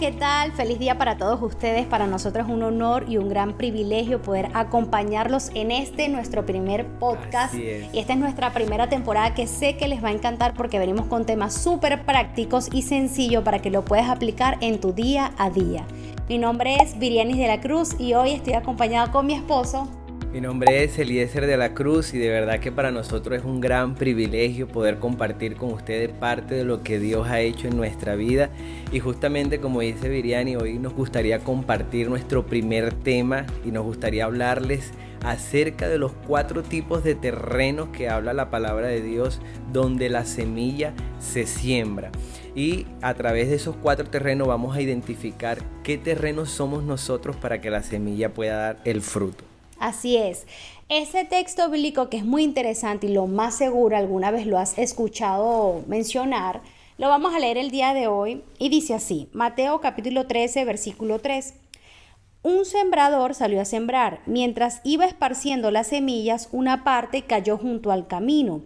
¿qué tal? Feliz día para todos ustedes. Para nosotros es un honor y un gran privilegio poder acompañarlos en nuestro primer podcast. Así es. Y esta es nuestra primera temporada que sé que les va a encantar porque venimos con temas súper prácticos y sencillos para que lo puedas aplicar en tu día a día. Mi nombre es Virianis de la Cruz y hoy estoy acompañada con mi esposo. Mi nombre es Eliezer de la Cruz y de verdad que para nosotros es un gran privilegio poder compartir con ustedes parte de lo que Dios ha hecho en nuestra vida. Y justamente como dice Viriani, hoy nos gustaría compartir nuestro primer tema y nos gustaría hablarles acerca de los 4 tipos de terrenos que habla la palabra de Dios donde la semilla se siembra. Y a través de esos 4 terrenos vamos a identificar qué terrenos somos nosotros para que la semilla pueda dar el fruto. Así es. Ese texto bíblico que es muy interesante y lo más seguro alguna vez lo has escuchado mencionar, lo vamos a leer el día de hoy y dice así, Mateo capítulo 13, versículo 3. Un sembrador salió a sembrar. Mientras iba esparciendo las semillas, una parte cayó junto al camino.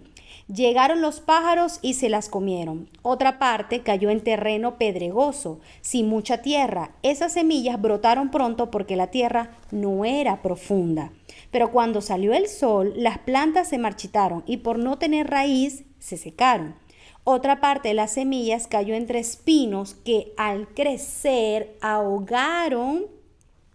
Llegaron los pájaros y se las comieron. Otra parte cayó en terreno pedregoso, sin mucha tierra. Esas semillas brotaron pronto porque la tierra no era profunda. Pero cuando salió el sol, las plantas se marchitaron y por no tener raíz, se secaron. Otra parte de las semillas cayó entre espinos que al crecer ahogaron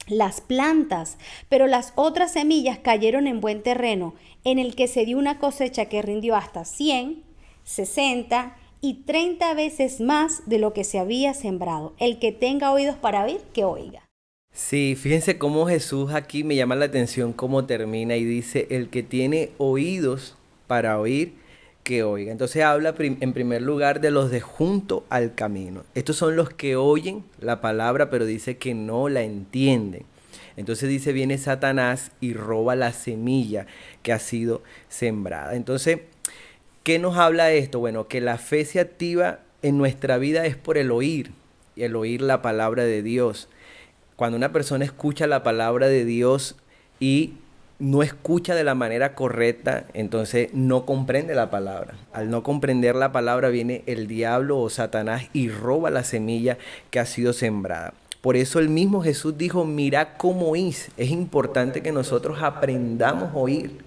las plantas, pero las otras semillas cayeron en buen terreno, en el que se dio una cosecha que rindió hasta 100, 60 y 30 veces más de lo que se había sembrado. El que tenga oídos para oír, que oiga. Sí, fíjense cómo Jesús aquí me llama la atención cómo termina y dice, el que tiene oídos para oír, que oiga. Entonces habla en primer lugar de los de junto al camino. Estos son los que oyen la palabra, pero dice que no la entienden. Entonces dice, viene Satanás y roba la semilla que ha sido sembrada. Entonces, ¿qué nos habla esto? Bueno, que la fe se activa en nuestra vida es por el oír la palabra de Dios. Cuando una persona escucha la palabra de Dios y no escucha de la manera correcta, entonces no comprende la palabra. Al no comprender la palabra viene el diablo o Satanás y roba la semilla que ha sido sembrada. Por eso el mismo Jesús dijo, mira cómo oís. Es importante que nosotros aprendamos a oír.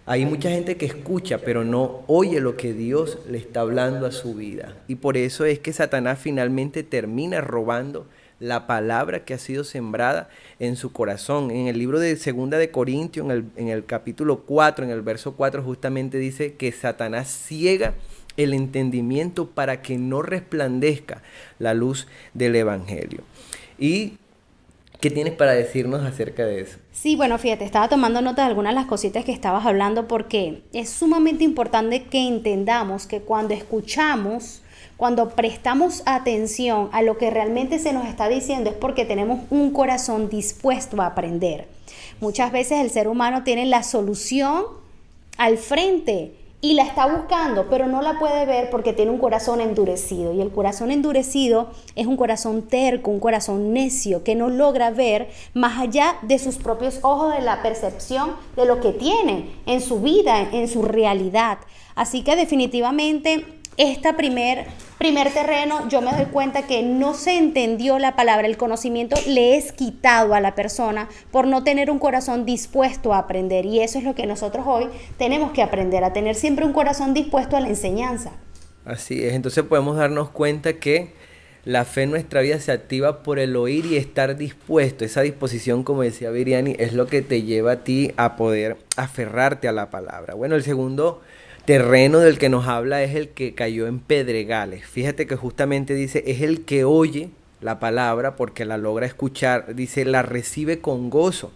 Hay mucha gente que escucha, pero no oye lo que Dios le está hablando a su vida. Y por eso es que Satanás finalmente termina robando la palabra que ha sido sembrada en su corazón. En el libro de 2 de Corintios, en el capítulo 4, en el verso 4, justamente dice que Satanás ciega el entendimiento para que no resplandezca la luz del evangelio. ¿Y qué tienes para decirnos acerca de eso? Sí, bueno, fíjate, estaba tomando nota de algunas de las cositas que estabas hablando porque es sumamente importante que entendamos que cuando escuchamos, cuando prestamos atención a lo que realmente se nos está diciendo es porque tenemos un corazón dispuesto a aprender. Muchas veces el ser humano tiene la solución al frente y la está buscando, pero no la puede ver porque tiene un corazón endurecido. Y el corazón endurecido es un corazón terco, un corazón necio, que no logra ver más allá de sus propios ojos, de la percepción de lo que tiene en su vida, en su realidad. Así que definitivamente este primer terreno, yo me doy cuenta que no se entendió la palabra, el conocimiento le es quitado a la persona por no tener un corazón dispuesto a aprender. Y eso es lo que nosotros hoy tenemos que aprender, a tener siempre un corazón dispuesto a la enseñanza. Así es, entonces podemos darnos cuenta que la fe en nuestra vida se activa por el oír y estar dispuesto. Esa disposición, como decía Viriani, es lo que te lleva a ti a poder aferrarte a la palabra. Bueno, el segundo terreno del que nos habla es el que cayó en pedregales. Fíjate que justamente dice, es el que oye la palabra porque la logra escuchar. Dice, la recibe con gozo,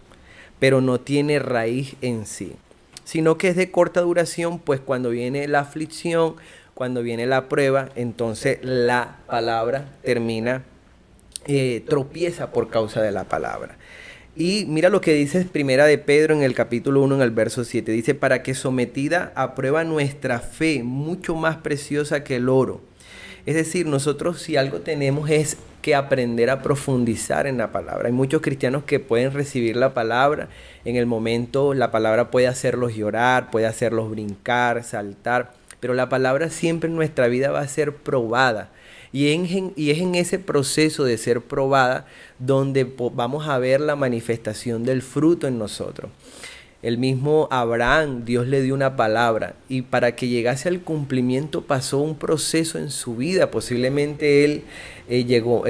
pero no tiene raíz en sí, sino que es de corta duración, pues cuando viene la aflicción, cuando viene la prueba, entonces la palabra termina, tropieza por causa de la palabra. Y mira lo que dice Primera de Pedro en el capítulo 1, en el verso 7. Dice, para que sometida a prueba nuestra fe, mucho más preciosa que el oro. Es decir, nosotros si algo tenemos es que aprender a profundizar en la palabra. Hay muchos cristianos que pueden recibir la palabra. En el momento la palabra puede hacerlos llorar, puede hacerlos brincar, saltar. Pero la palabra siempre en nuestra vida va a ser probada. Y es en ese proceso de ser probada donde vamos a ver la manifestación del fruto en nosotros. El mismo Abraham, Dios le dio una palabra y para que llegase al cumplimiento pasó un proceso en su vida. Posiblemente él llegó,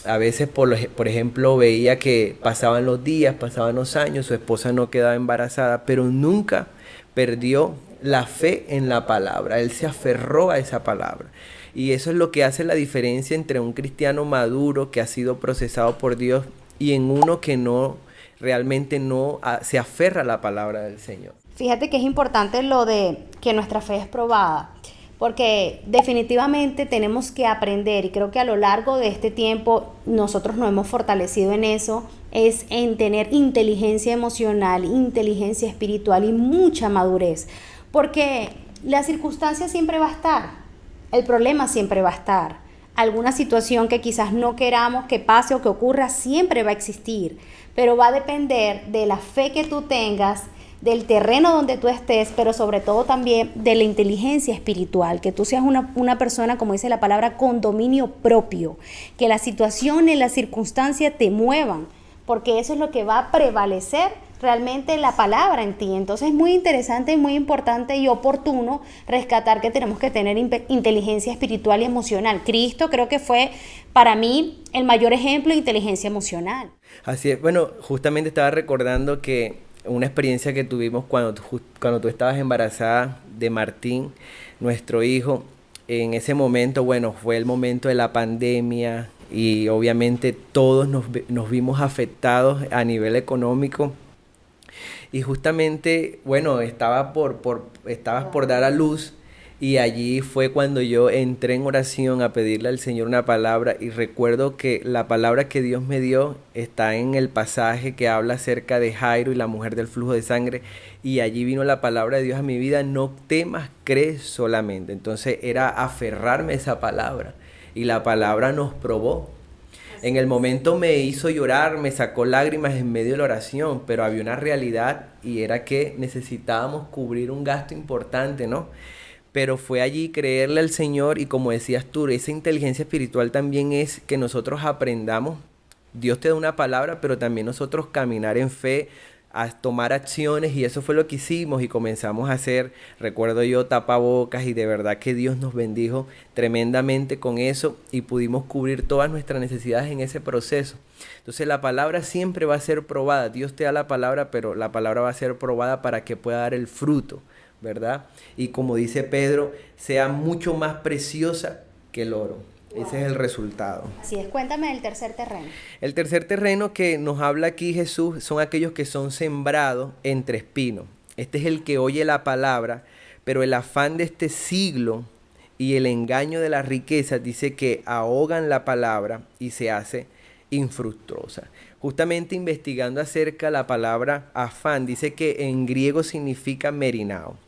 a veces por ejemplo veía que pasaban los días, pasaban los años, su esposa no quedaba embarazada, pero nunca perdió la fe en la palabra. Él se aferró a esa palabra. Y eso es lo que hace la diferencia entre un cristiano maduro que ha sido procesado por Dios y en uno que no realmente no se aferra a la palabra del Señor. Fíjate que es importante lo de que nuestra fe es probada, porque definitivamente tenemos que aprender, y creo que a lo largo de este tiempo nosotros nos hemos fortalecido en eso, es en tener inteligencia emocional, inteligencia espiritual y mucha madurez, porque la circunstancia siempre va a estar, el problema siempre va a estar. Alguna situación que quizás no queramos que pase o que ocurra siempre va a existir, pero va a depender de la fe que tú tengas, del terreno donde tú estés, pero sobre todo también de la inteligencia espiritual, que tú seas una persona, como dice la palabra, con dominio propio, que la situación y la circunstancia te muevan, porque eso es lo que va a prevalecer realmente la palabra en ti. Entonces es muy interesante y muy importante y oportuno rescatar que tenemos que tener inteligencia espiritual y emocional. Cristo creo que fue para mí el mayor ejemplo de inteligencia emocional. Así es. Bueno, justamente estaba recordando que una experiencia que tuvimos cuando tú estabas embarazada de Martín, nuestro hijo. En ese momento, bueno, fue el momento de la pandemia y obviamente todos nos vimos afectados a nivel económico. Y justamente, bueno, estabas por dar a luz y allí fue cuando yo entré en oración a pedirle al Señor una palabra y recuerdo que la palabra que Dios me dio está en el pasaje que habla acerca de Jairo y la mujer del flujo de sangre y allí vino la palabra de Dios a mi vida: no temas, cree solamente. Entonces era aferrarme a esa palabra y la palabra nos probó. En el momento me hizo llorar, me sacó lágrimas en medio de la oración, pero había una realidad y era que necesitábamos cubrir un gasto importante, ¿no? Pero fue allí creerle al Señor y como decías tú, esa inteligencia espiritual también es que nosotros aprendamos. Dios te da una palabra, pero también nosotros caminar en fe, a tomar acciones y eso fue lo que hicimos y comenzamos a hacer, recuerdo yo, tapabocas y de verdad que Dios nos bendijo tremendamente con eso y pudimos cubrir todas nuestras necesidades en ese proceso. Entonces la palabra siempre va a ser probada. Dios te da la palabra, pero la palabra va a ser probada para que pueda dar el fruto, ¿verdad? Y como dice Pedro, sea mucho más preciosa que el oro. Ese es el resultado. Así es, cuéntame del tercer terreno. El tercer terreno que nos habla aquí Jesús son aquellos que son sembrados entre espinos. Este es el que oye la palabra, pero el afán de este siglo y el engaño de las riquezas dice que ahogan la palabra y se hace infructuosa. Justamente investigando acerca de la palabra afán, dice que en griego significa merinao,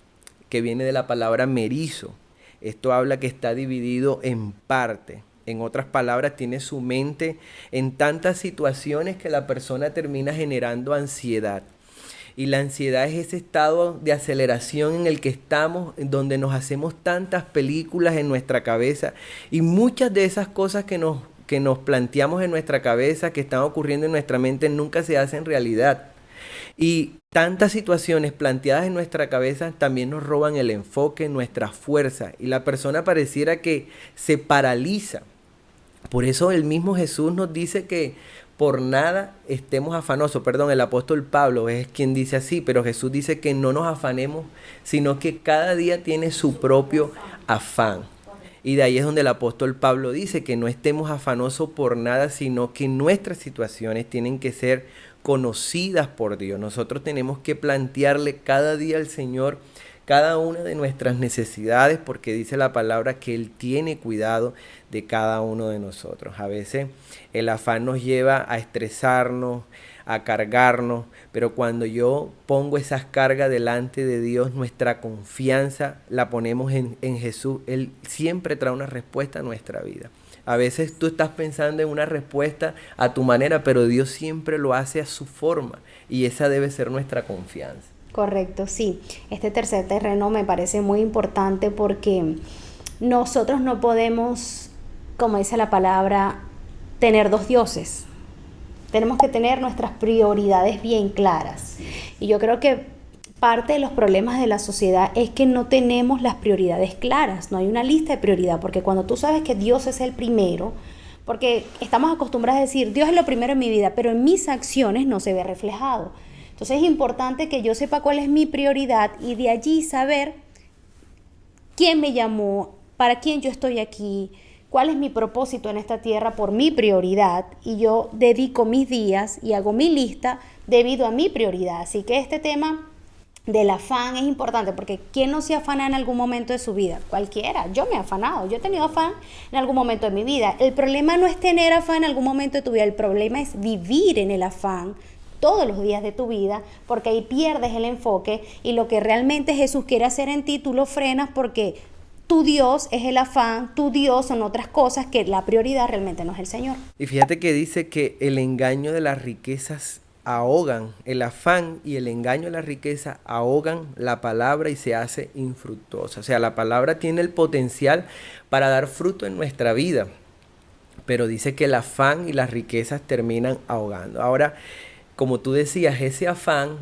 que viene de la palabra merizo. Esto habla que está dividido en parte. En otras palabras, tiene su mente en tantas situaciones que la persona termina generando ansiedad. Y la ansiedad es ese estado de aceleración en el que estamos, en donde nos hacemos tantas películas en nuestra cabeza. Y muchas de esas cosas que nos planteamos en nuestra cabeza, que están ocurriendo en nuestra mente, nunca se hacen realidad. Y tantas situaciones planteadas en nuestra cabeza también nos roban el enfoque, nuestra fuerza y la persona pareciera que se paraliza. Por eso el mismo Jesús nos dice que por nada estemos afanosos. Perdón, el apóstol Pablo es quien dice así, pero Jesús dice que no nos afanemos, sino que cada día tiene su propio afán. Y de ahí es donde el apóstol Pablo dice que no estemos afanosos por nada, sino que nuestras situaciones tienen que ser conocidas por Dios. Nosotros tenemos que plantearle cada día al Señor cada una de nuestras necesidades, porque dice la palabra que Él tiene cuidado de cada uno de nosotros. A veces el afán nos lleva a estresarnos, a cargarnos, pero cuando yo pongo esas cargas delante de Dios, nuestra confianza la ponemos en Jesús. Él siempre trae una respuesta a nuestra vida. A veces tú estás pensando en una respuesta a tu manera, pero Dios siempre lo hace a su forma y esa debe ser nuestra confianza. Correcto, sí. Este tercer terreno me parece muy importante porque nosotros no podemos como dice la palabra, tener dos dioses. Tenemos que tener nuestras prioridades bien claras. Y yo creo que parte de los problemas de la sociedad es que no tenemos las prioridades claras, no hay una lista de prioridad, porque cuando tú sabes que Dios es el primero, porque estamos acostumbrados a decir, Dios es lo primero en mi vida, pero en mis acciones no se ve reflejado. Entonces es importante que yo sepa cuál es mi prioridad y de allí saber quién me llamó, para quién yo estoy aquí, cuál es mi propósito en esta tierra por mi prioridad, y yo dedico mis días y hago mi lista debido a mi prioridad. Así que este tema del afán es importante, porque ¿quién no se afana en algún momento de su vida? Cualquiera. Yo me he afanado, yo he tenido afán en algún momento de mi vida. El problema no es tener afán en algún momento de tu vida, el problema es vivir en el afán todos los días de tu vida, porque ahí pierdes el enfoque y lo que realmente Jesús quiere hacer en ti, tú lo frenas, porque tu Dios es el afán, tu Dios son otras cosas, que la prioridad realmente no es el Señor. Y fíjate que dice que el engaño de las riquezas ahogan, el afán y el engaño de la riqueza ahogan la palabra y se hace infructuosa. O sea, la palabra tiene el potencial para dar fruto en nuestra vida, pero dice que el afán y las riquezas terminan ahogando. Ahora, como tú decías, ese afán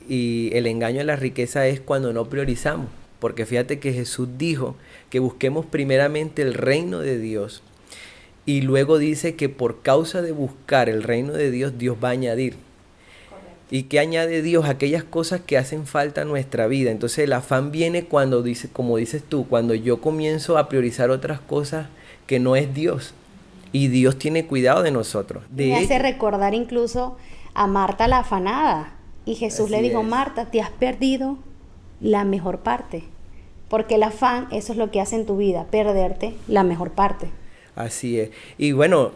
y el engaño de la riqueza es cuando no priorizamos, porque fíjate que Jesús dijo que busquemos primeramente el reino de Dios. Y luego dice que por causa de buscar el reino de Dios, Dios va a añadir. ¿Y qué añade Dios? Aquellas cosas que hacen falta en nuestra vida. Entonces el afán viene cuando dice, como dices tú, cuando yo comienzo a priorizar otras cosas que no es Dios. Y Dios tiene cuidado de nosotros. Me hace recordar incluso a Marta la afanada. Y Jesús le dijo, Marta, te has perdido la mejor parte. Porque el afán, eso es lo que hace en tu vida, perderte la mejor parte. Así es. Y bueno,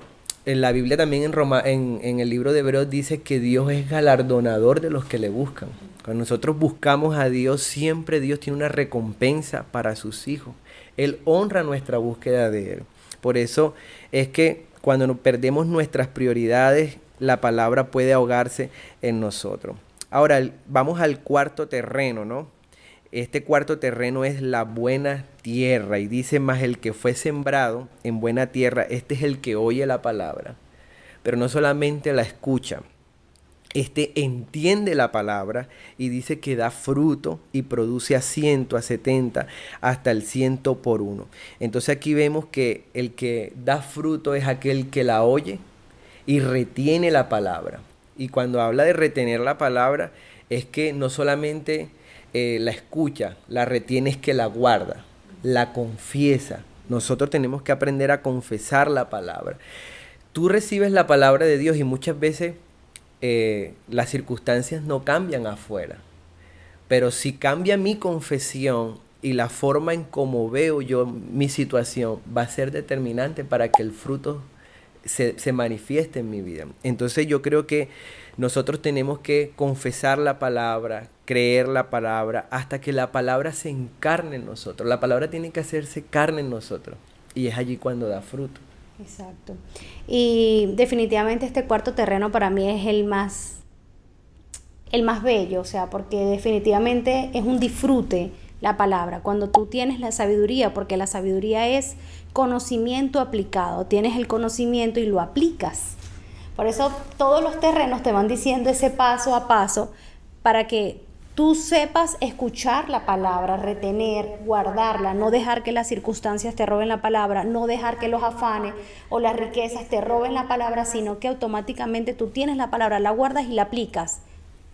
en la Biblia también en el libro de Hebreos dice que Dios es galardonador de los que le buscan. Cuando nosotros buscamos a Dios, siempre Dios tiene una recompensa para sus hijos. Él honra nuestra búsqueda de Él. Por eso es que cuando nos perdemos nuestras prioridades, la palabra puede ahogarse en nosotros. Ahora, vamos al cuarto terreno, ¿no? Este cuarto terreno es la buena tierra, y dice, más el que fue sembrado en buena tierra, este es el que oye la palabra, pero no solamente la escucha, este entiende la palabra y dice que da fruto y produce a 100, a 70, hasta el 100 por uno. Entonces aquí vemos que el que da fruto es aquel que la oye y retiene la palabra. Y cuando habla de retener la palabra, es que no solamente la escucha, la retiene, es que la guarda, la confiesa. Nosotros tenemos que aprender a confesar la palabra. Tú recibes la palabra de Dios y muchas veces las circunstancias no cambian afuera. Pero si cambia mi confesión y la forma en cómo veo yo mi situación, va a ser determinante para que el fruto se manifieste en mi vida. Entonces yo creo que nosotros tenemos que confesar la palabra, creer la palabra, hasta que la palabra se encarne en nosotros. La palabra tiene que hacerse carne en nosotros. Y es allí cuando da fruto. Exacto. Y definitivamente este cuarto terreno para mí es el más bello, o sea, porque definitivamente es un disfrute la palabra. Cuando tú tienes la sabiduría, porque la sabiduría es conocimiento aplicado, tienes el conocimiento y lo aplicas. Por eso todos los terrenos te van diciendo ese paso a paso para que tú sepas escuchar la palabra, retener, guardarla, no dejar que las circunstancias te roben la palabra, no dejar que los afanes o las riquezas te roben la palabra, sino que automáticamente tú tienes la palabra, la guardas y la aplicas.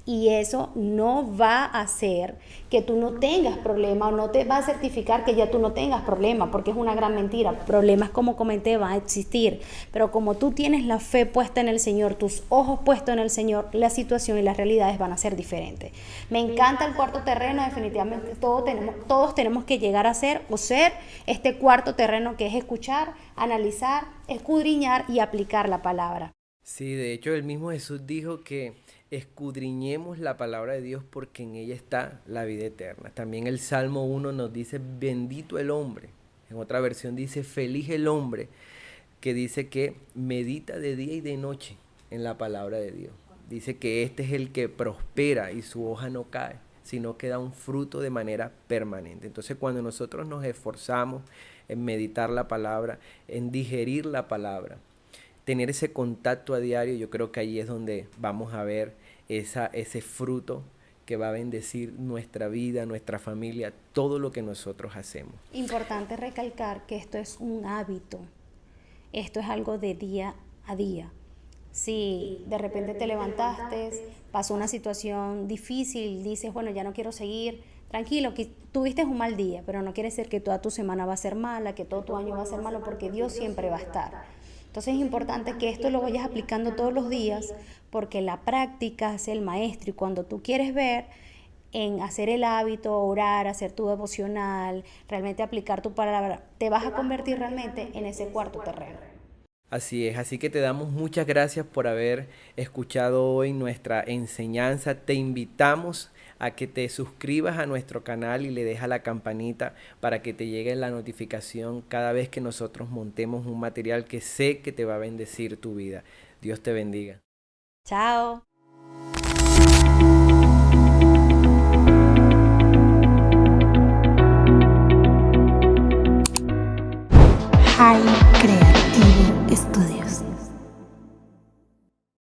Y eso no va a hacer que tú no tengas problema, o no te va a certificar que ya tú no tengas problema, porque es una gran mentira. Problemas, como comenté, van a existir, pero como tú tienes la fe puesta en el Señor, tus ojos puestos en el Señor, la situación y las realidades van a ser diferentes. Me encanta el cuarto terreno, definitivamente todos tenemos que llegar a ser o ser este cuarto terreno, que es escuchar, analizar, escudriñar y aplicar la palabra. Sí, de hecho el mismo Jesús dijo que escudriñemos la palabra de Dios porque en ella está la vida eterna. También el Salmo 1 nos dice, bendito el hombre. En otra versión dice, feliz el hombre, que dice que medita de día y de noche en la palabra de Dios. Dice que este es el que prospera y su hoja no cae, sino que da un fruto de manera permanente. Entonces, cuando nosotros nos esforzamos en meditar la palabra, en digerir la palabra, tener ese contacto a diario, yo creo que ahí es donde vamos a ver ese fruto que va a bendecir nuestra vida, nuestra familia, todo lo que nosotros hacemos. Importante recalcar que esto es un hábito, esto es algo de día a día. Si de repente te levantaste, pasó una situación difícil, dices, bueno, ya no quiero seguir, tranquilo, que tuviste un mal día, pero no quiere decir que toda tu semana va a ser mala, que todo tu año va a ser malo, porque Dios siempre va a estar. Entonces es importante que esto lo vayas aplicando todos los días, porque la práctica es el maestro y cuando tú quieres ver en hacer el hábito, orar, hacer tu devocional, realmente aplicar tu palabra, te vas a convertir realmente en ese cuarto terreno. Así es, así que te damos muchas gracias por haber escuchado hoy nuestra enseñanza. Te invitamos a que te suscribas a nuestro canal y le dejas la campanita para que te llegue la notificación cada vez que nosotros montemos un material que sé que te va a bendecir tu vida. Dios te bendiga. Chao.